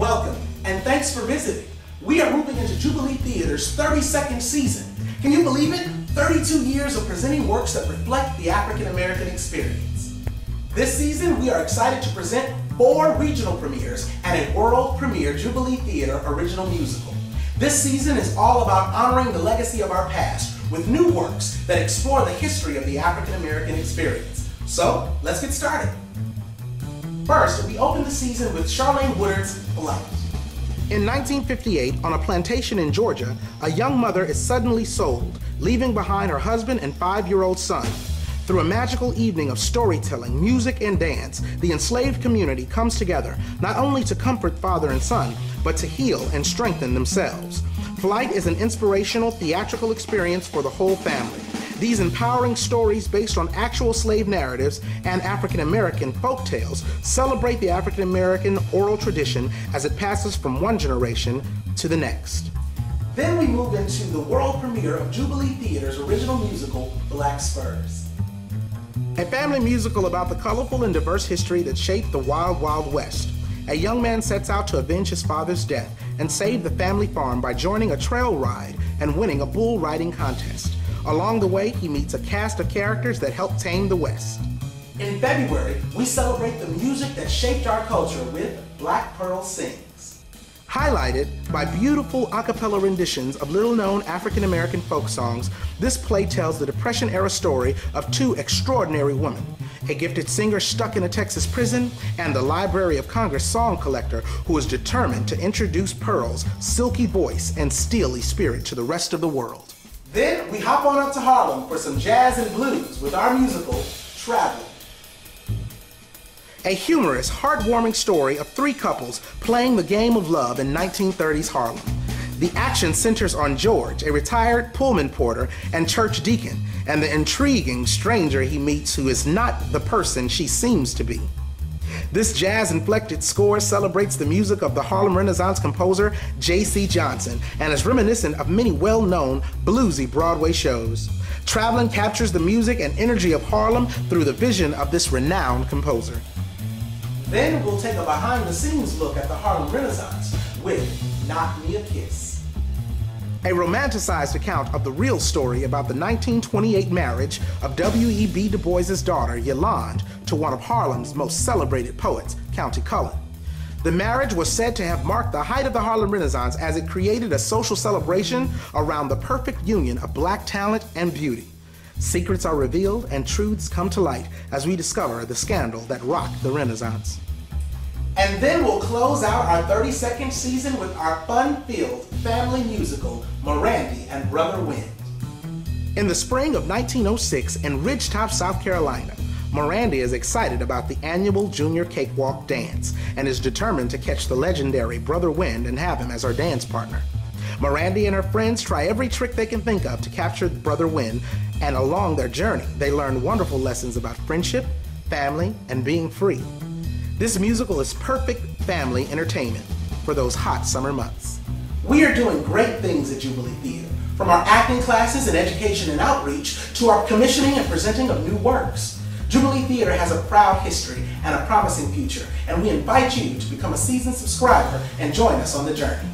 Welcome, and thanks for visiting. We are moving into Jubilee Theater's 32nd season. Can you believe it? 32 years of presenting works that reflect the African American experience. This season, we are excited to present 4 regional premieres and a world premiere Jubilee Theater original musical. This season is all about honoring the legacy of our past with new works that explore the history of the African American experience. So, let's get started. First, we open the season with Charlene Woodard's Flight. In 1958, on a plantation in Georgia, a young mother is suddenly sold, leaving behind her husband and 5-year-old son. Through a magical evening of storytelling, music, and dance, the enslaved community comes together, not only to comfort father and son, but to heal and strengthen themselves. Flight is an inspirational theatrical experience for the whole family. These empowering stories based on actual slave narratives and African American folk tales celebrate the African American oral tradition as it passes from one generation to the next. Then we move into the world premiere of Jubilee Theater's original musical, Black Spurs. A family musical about the colorful and diverse history that shaped the Wild Wild West. A young man sets out to avenge his father's death and save the family farm by joining a trail ride and winning a bull riding contest. Along the way, he meets a cast of characters that help tame the West. In February, we celebrate the music that shaped our culture with Black Pearl Sings. Highlighted by beautiful a cappella renditions of little-known African American folk songs, this play tells the Depression-era story of 2 extraordinary women, a gifted singer stuck in a Texas prison, and the Library of Congress song collector who is determined to introduce Pearl's silky voice and steely spirit to the rest of the world. Then we hop on up to Harlem for some jazz and blues with our musical, Traveling. A humorous, heartwarming story of 3 couples playing the game of love in 1930s Harlem. The action centers on George, a retired Pullman porter and church deacon, and the intriguing stranger he meets who is not the person she seems to be. This jazz-inflected score celebrates the music of the Harlem Renaissance composer J.C. Johnson and is reminiscent of many well-known bluesy Broadway shows. Traveling captures the music and energy of Harlem through the vision of this renowned composer. Then we'll take a behind-the-scenes look at the Harlem Renaissance with Knock Me a Kiss. A romanticized account of the real story about the 1928 marriage of W.E.B. Du Bois's daughter, Yolande, to one of Harlem's most celebrated poets, Countee Cullen. The marriage was said to have marked the height of the Harlem Renaissance as it created a social celebration around the perfect union of Black talent and beauty. Secrets are revealed and truths come to light as we discover the scandal that rocked the Renaissance. And then we'll close out our 32nd season with our fun-filled family musical, Mirandy and Brother Wind. In the spring of 1906 in Ridgetop, South Carolina, Mirandy is excited about the annual Junior Cakewalk Dance and is determined to catch the legendary Brother Wind and have him as her dance partner. Mirandy and her friends try every trick they can think of to capture Brother Wind, and along their journey, they learn wonderful lessons about friendship, family, and being free. This musical is perfect family entertainment for those hot summer months. We are doing great things at Jubilee Theater, from our acting classes and education and outreach to our commissioning and presenting of new works. Jubilee Theater has a proud history and a promising future, and we invite you to become a seasoned subscriber and join us on the journey.